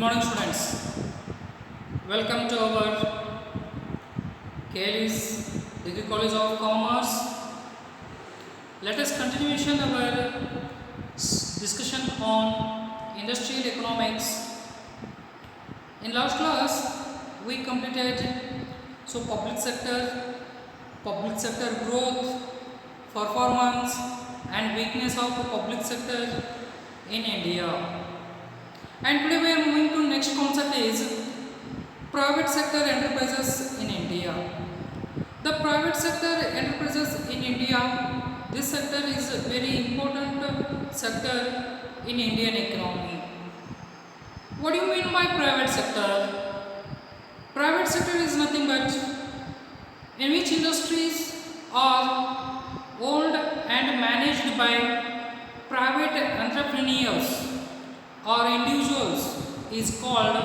morning, students. Welcome to our KLE's Degree College of Commerce. Let us continuation our discussion on industrial economics. In last class, we completed public sector growth, performance, and weakness of public sector in India. And today we are moving to next concept is private sector enterprises in India. The private sector enterprises in India, this sector is a very important sector in Indian economy. What do you mean by private sector? Private sector is nothing but in which industries are owned and managed by private entrepreneurs or individuals is called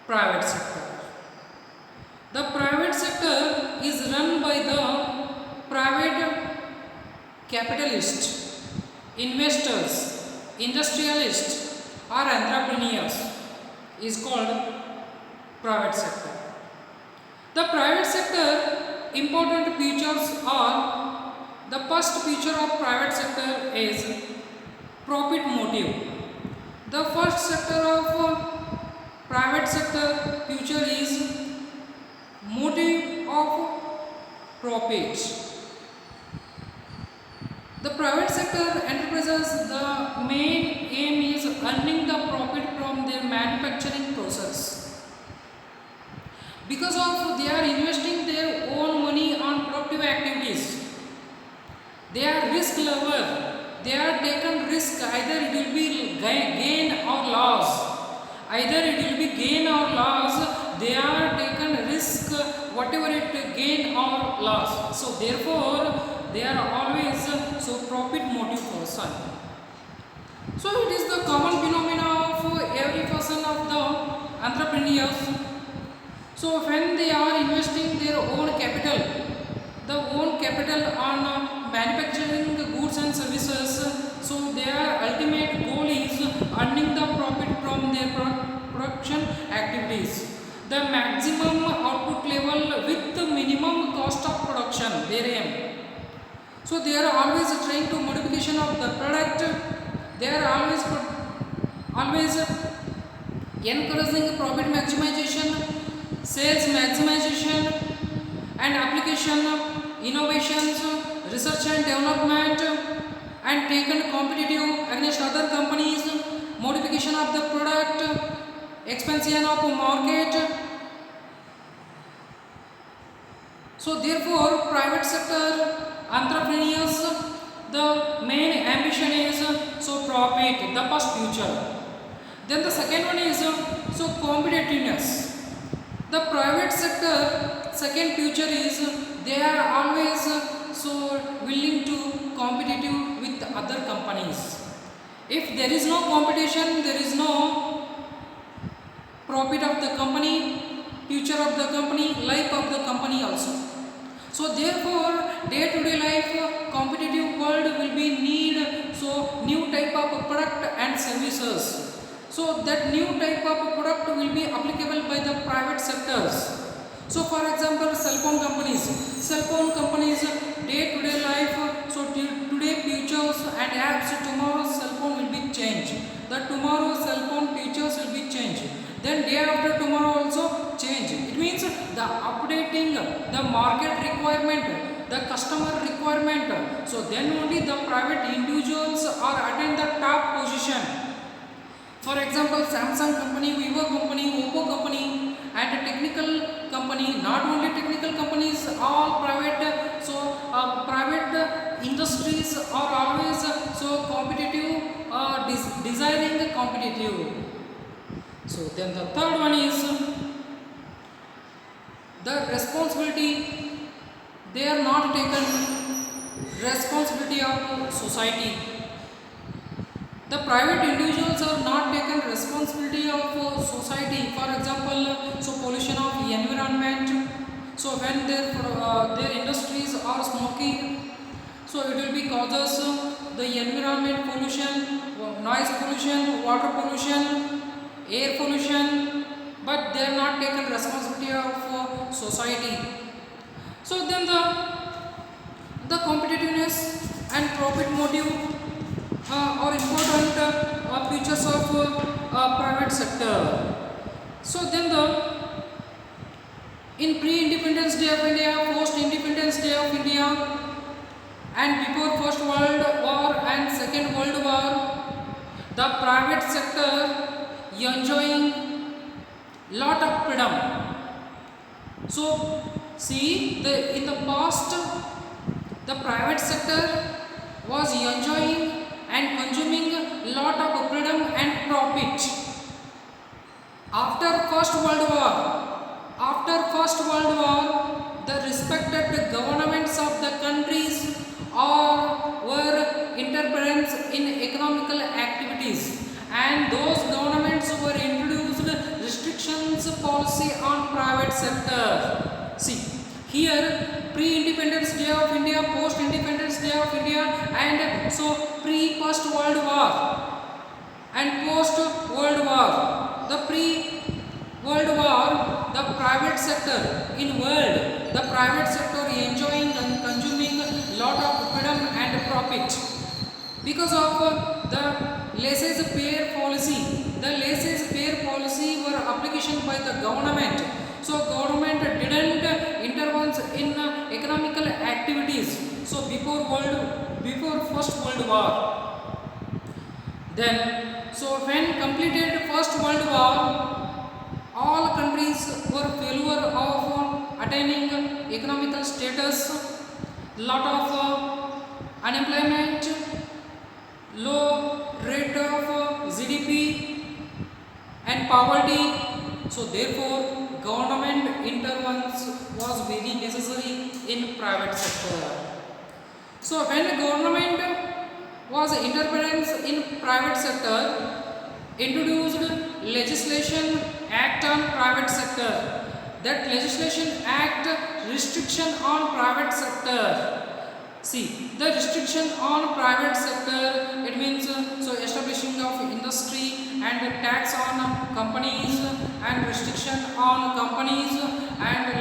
private sector. The private sector is run by the private capitalists, investors, industrialists or entrepreneurs is called private sector. The private sector important features are the first feature of private sector is profit motive. The first sector of private sector future is motive of profit. The private sector enterprises, the main aim is earning the profit from their manufacturing process. Because of they are investing their own money on productive activities. They are risk lover. They are taken risk, either it will be gain or loss. Either it will be gain or loss, they are taken risk, whatever it gain or loss. So therefore, they are always profit motive person. So it is the common phenomena of every person of the entrepreneurs. So when they are investing their own capital, the own capital on manufacturing goods and services, so their ultimate goal is earning the profit from their production activities. The maximum output level with the minimum cost of production, their aim. So they are always trying to modification of the product. They are always encouraging profit maximization, sales maximization, and application innovations, research and development, and taken competitive against other companies, modification of the product, expansion of market. So therefore, private sector entrepreneurs, the main ambition is profit, the first future. Then the second one is competitiveness. The private sector second future is they are always willing to competitive with other companies. If there is no competition, there is no profit of the company, future of the company, life of the company also. So therefore, day-to-day life, competitive world will be need new type of product and services. So that new type of product will be applicable by the private sectors. So for example, cell phone companies day-to-day life, today features and apps, tomorrow's cell phone will be changed. The tomorrow's cell phone features will be changed. Then day after tomorrow also change. It means the updating the market requirement, the customer requirement. So then only the private individuals are attain the top position. For example, Samsung company, Vivo company, Oppo company, and a technical company, not only technical companies, all private, private industries are always competitive, desiring competitive. So then the third one is the responsibility. They are not taken responsibility of society. The private individuals are not taken responsibility of society. For example, pollution of the environment. So when their industries are smoking, so it will be causes the environment pollution, noise pollution, water pollution, air pollution, but they are not taken responsibility of society. So then the competitiveness and profit motive are important features of private sector. So then the in pre-independence day of India, post-independence day of India, and before First World War and Second World War, the private sector enjoying lot of freedom. So see, in the past, the private sector was enjoying and consuming lot of freedom and profit. After First World War, the respected governments of the countries were interference in economical activities, and those governments were introduced restrictions policy on private sector. See, here pre-independence day of India, post-independence day of India, and so pre-First World War and post-World War. The pre-World War, the private sector in world, the private sector enjoying and consuming lot of freedom and profit because of the laissez-faire policy. The laissez-faire policy were application by the government. So government didn't intervene in economical activities. So before First World War. Then, so when completed First World War, all countries were failure of attaining economical status, lot of unemployment, low rate of GDP and poverty. So therefore, government intervention was very necessary in private sector. So when government was interference in private sector, introduced legislation act on private sector. That legislation act restriction on private sector. See, the restriction on private sector, it means so establishing of industry and tax on companies and restriction on companies and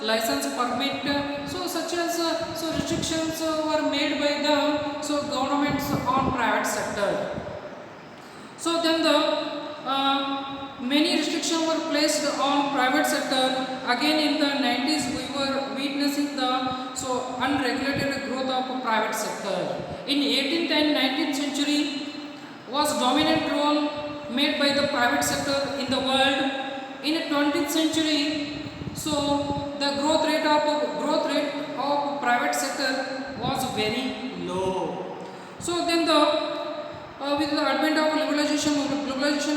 license permit. So such as so restrictions were made by the so governments on private sector. So then the many restrictions were placed on private sector. Again in the 90s we were witnessing the so unregulated growth of private sector. In 18th and 19th century was dominant role made by the private sector in the world. In 20th century, so the growth rate of private sector was very low. So then with the advent of globalization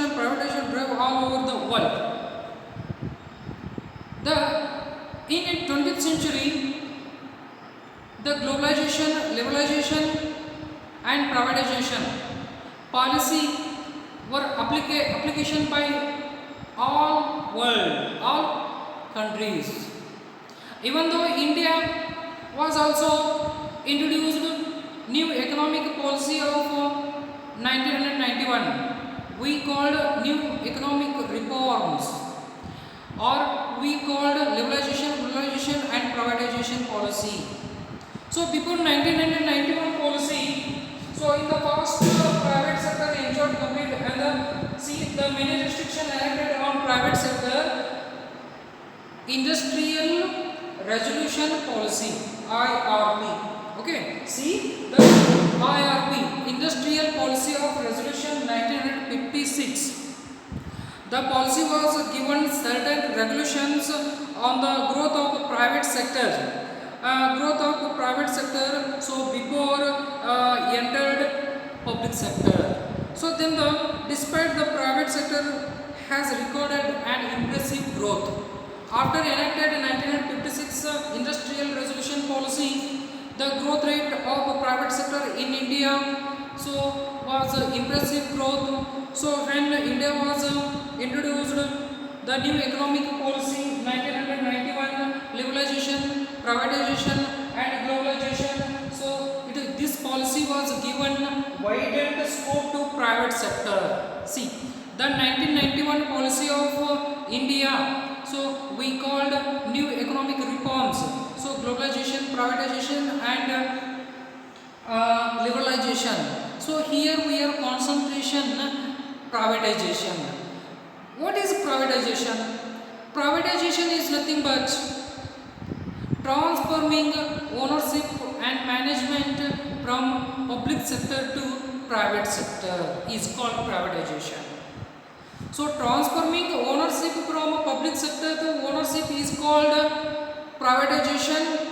and privatization drove all over the world. In 20th century, the globalization, liberalization and privatization policy were application by all countries. Even though India was also introduced new economic policy of 1991, we called new economic reforms, or we called liberalization, globalization and privatization policy. So before 1991 policy, so in the past private sector enjoyed complete and the many restrictions enacted on private sector. Industrial Resolution Policy IRP. Okay, see the IRP, Industrial Policy of Resolution 1956. The policy was given certain regulations on the growth of private sector. So before entered public sector. So then despite the private sector has recorded an impressive growth. After enacted 1956 Industrial Resolution Policy, the growth rate of private sector in India so was impressive growth. So when India was introduced the new economic policy 1991, liberalization, privatization and globalization, so this policy was given widened scope to private sector. See, the 1991 policy of India, so we called new economic reforms, so globalization, privatization and liberalization. So here we are concentration privatization. What is privatization? Privatization is nothing but transforming ownership and management from public sector to private sector is called privatization. So transforming ownership from public sector to ownership is called privatization.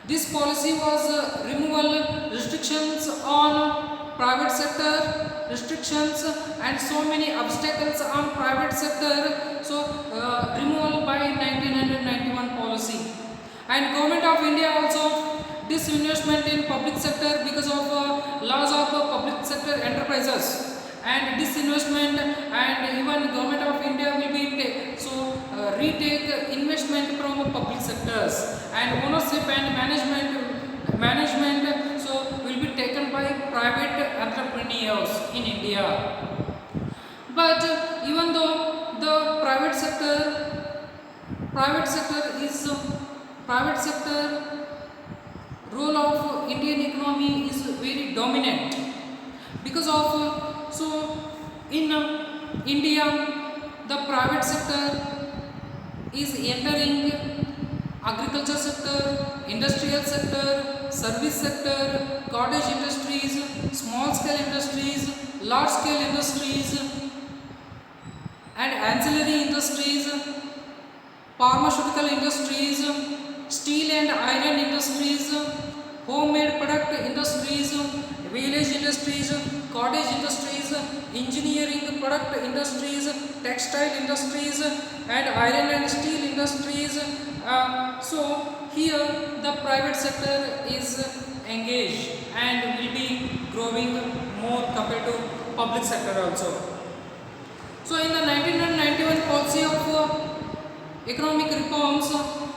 This policy was removal restrictions on private sector, restrictions and so many obstacles on private sector, so removal by 1991 policy. And government of India also disinvestment in public sector because of laws of public sector enterprises and disinvestment, and even government of India will be retake investment from public sectors, and ownership and management so will be taken by private entrepreneurs in India. But even though the private sector role of Indian economy is very dominant because of so in India the private sector is entering agriculture sector, industrial sector, service sector, cottage industries, small scale industries, large scale industries and ancillary industries, pharmaceutical industries, steel and iron industries, homemade product industries, village industries, cottage industries, engineering product industries, textile industries and iron and steel industries. So here the private sector is engaged and will be growing more compared to public sector also. So in the 1991 policy of economic reforms,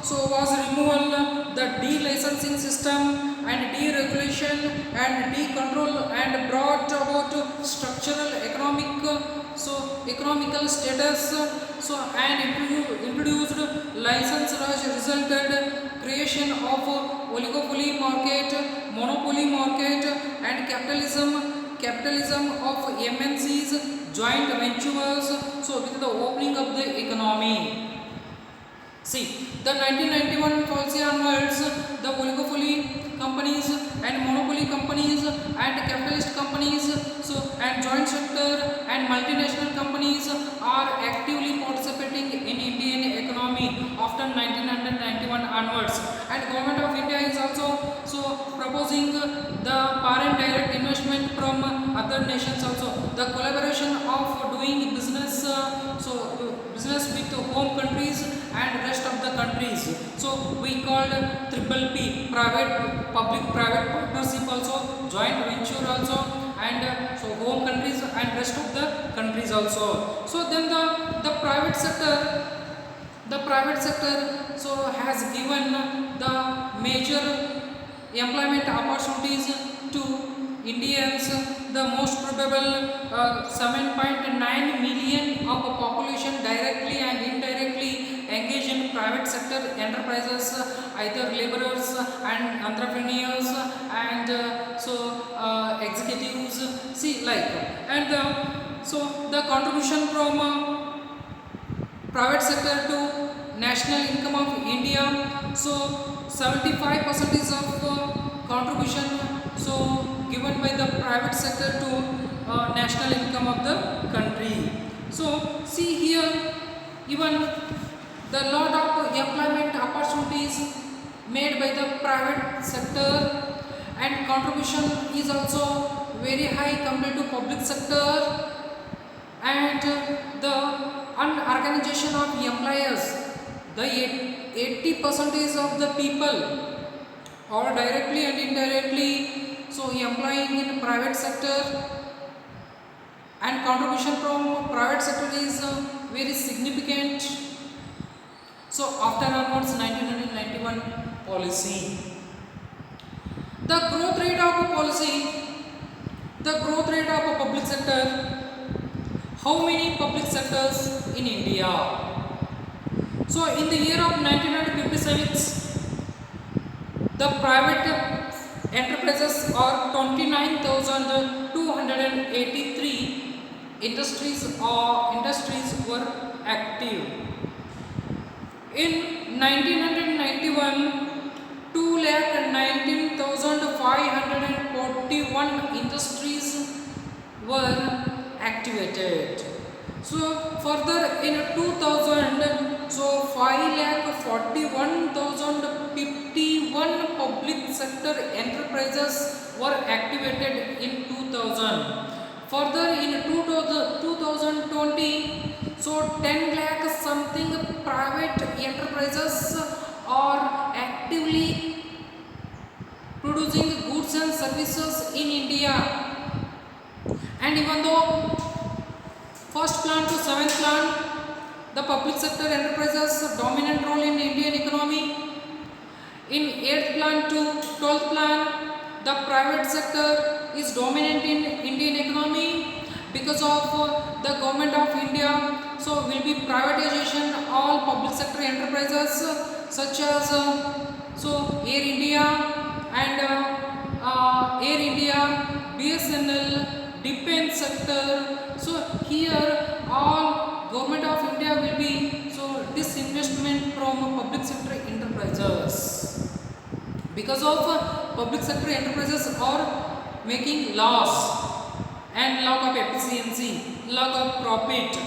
so was removal the de-licensing system and deregulation and de-control and brought about structural economical status, so and introduced license laws, resulted creation of oligopoly market, monopoly market and capitalism of MNCs, joint ventures, so with the opening of the economy. See, the 1991 policy onwards, the oligopoly companies and monopoly companies and capitalist companies, so and joint sector and multinational companies are actively participating in Indian economy after 1991 onwards. And government of India is also proposing the foreign direct investment from other nations also, the collaboration of doing business business with home countries and rest of the countries. So we called triple P, private public private partnership also, joint venture also, and so home countries and rest of the countries also. So then the private sector so has given the major employment opportunities to Indians. The most probable 7.9 million of a population directly and indirectly engage in private sector enterprises, either laborers and entrepreneurs and executives. See, like, and so the contribution from private sector to national income of India, so 75% of contribution so given by the private sector to national income of the country. So see here, even the lot of employment opportunities made by the private sector and contribution is also very high compared to public sector, and the unorganization of employers, the 80% of the people or directly and indirectly so employing in private sector, and contribution from private sector is very significant. So after onwards 1991 policy, the growth rate of a public sector how many public sectors in India? So in the year of 1956, the private enterprises are 29,283 industries were active. In 1991, 2,19,541 industries were activated. So further in 2000, so 5,41,051 public sector enterprises were activated in 2000. Further in 2020, so 10 lakh something private enterprises are actively producing goods and services in India. And even though first plan to seventh plan, the public sector enterprises dominant role in Indian economy. In 8th plan to 12th plan, the private sector is dominant in Indian economy because of the government of India. So will be privatization all public sector enterprises such as Air India and BSNL, defense sector. So here all government of India will be disinvestment from public sector enterprises because of public sector enterprises are making loss and lack of efficiency, lack of profit.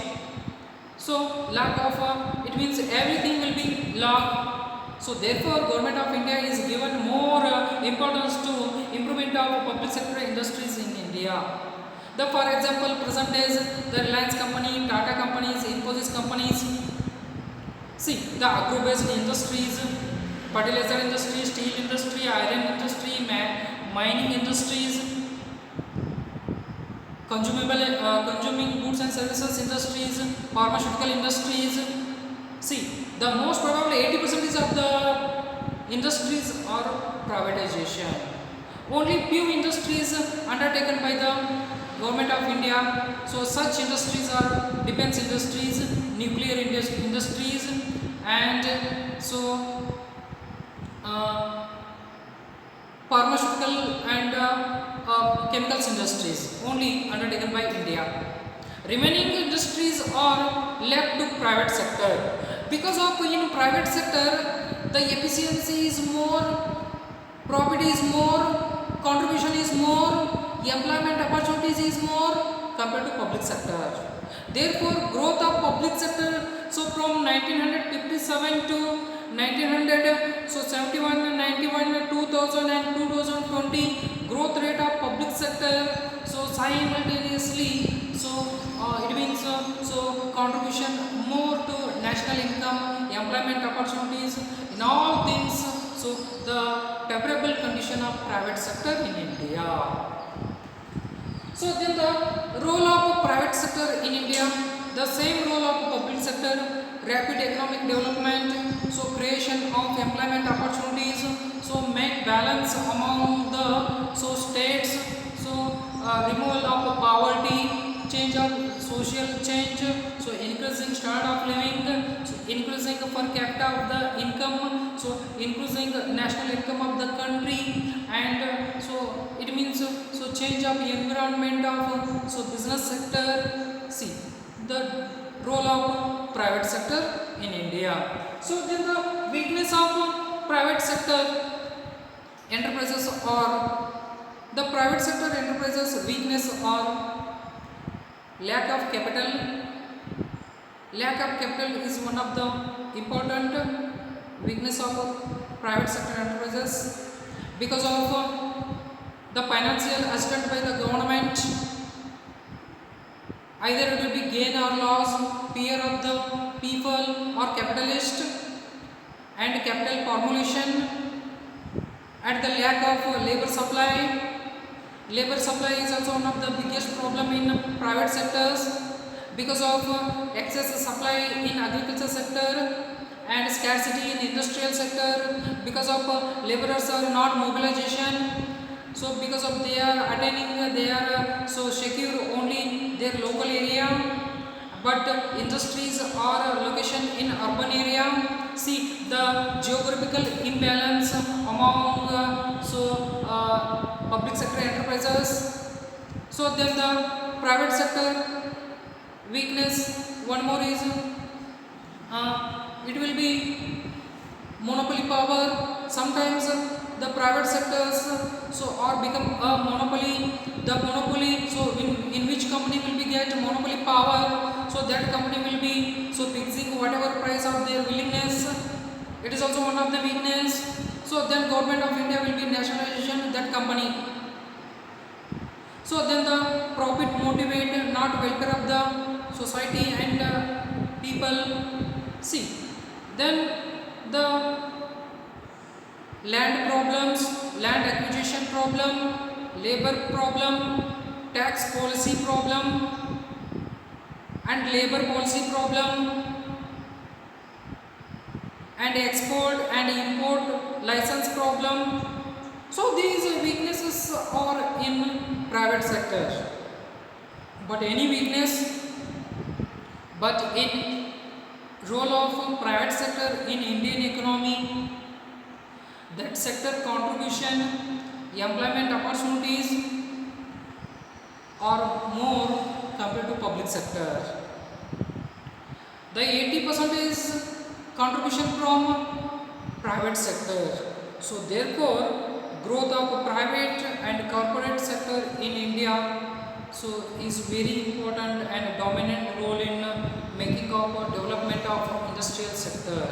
So lack of it means everything will be lack. So therefore government of India is given more importance to improvement of public sector industries in India. For example, present days the Reliance company, Tata companies, Infosys companies. See the agro-based industries, fertilizer industry, steel industry, iron industry, mining industries, consuming goods and services industries, pharmaceutical industries. See, the most probably 80% of the industries are privatization. Only few industries undertaken by the government of India. So such industries are defense industries, nuclear industries, and pharmaceutical and chemicals industries only undertaken by India. Remaining industries are left to private sector because of in private sector the efficiency is more, profit is more, contribution is more, employment opportunities is more compared to public sector. Therefore growth of public sector, so from 1957 to 1900, so 71, 91, 2000 and 2020 growth rate of public sector, so simultaneously, so it means contribution more to national income, employment opportunities in all things. So the favorable condition of private sector in India. So then the role of private sector in India, the same role of public sector, rapid economic development, so creation of employment opportunities, so make balance among the states, so removal of poverty, change of social change, so increasing standard of living, so increasing per capita of the income, so increasing national income of the country, and so it means change of environment of business sector. See the role of private sector in India. So then the weakness of private sector enterprises are the private sector enterprises weakness are lack of capital. Lack of capital is one of the important weakness of private sector enterprises because of the financial assistance by the government. Either it will be gain or loss, fear of the people or capitalist, and capital formulation, and the lack of labor supply. Labor supply is also one of the biggest problem in private sectors because of excess supply in agriculture sector and scarcity in industrial sector because of laborers are not mobilization. So because of they are attaining, they are secure only their local area. but industries are location in urban area. See the geographical imbalance among public sector enterprises. So then the private sector weakness, one more is it will be monopoly power. Sometimes the private sectors are become a monopoly. The monopoly, in which company will be get monopoly power, so that company will be fixing whatever price of their willingness. It is also one of the weakness. So then government of India will be nationalization that company. So then the profit motivate, not welfare of the society and people. See then the land problems, land acquisition problem, labor problem, tax policy problem and labor policy problem, and export and import license problem. So these weaknesses are in private sector. But any weakness, but in role of private sector in Indian economy, that sector contribution, employment opportunities are more compared to public sector. The 80% is contribution from private sector. So therefore growth of private and corporate sector in India is very important and dominant role in making of development of industrial sector.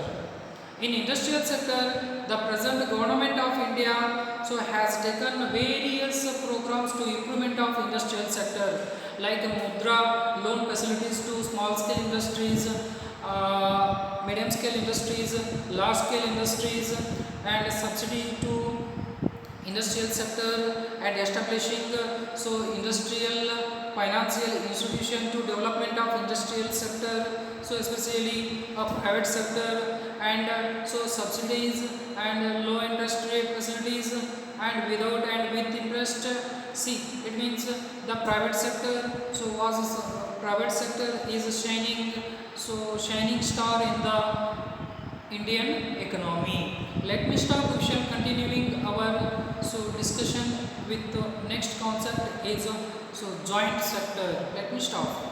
In industrial sector, the present government of India has taken various programs to improvement of industrial sector, like Mudra loan facilities to small scale industries, medium scale industries, large scale industries, and subsidy to industrial sector, and establishing industrial financial institution to development of industrial sector, especially private sector, and subsidies and low interest rate facilities and without and with interest. See, it means the private sector private sector is shining star in the Indian economy. Let me stop. We shall continuing our discussion with the next concept is joint sector. Let me stop.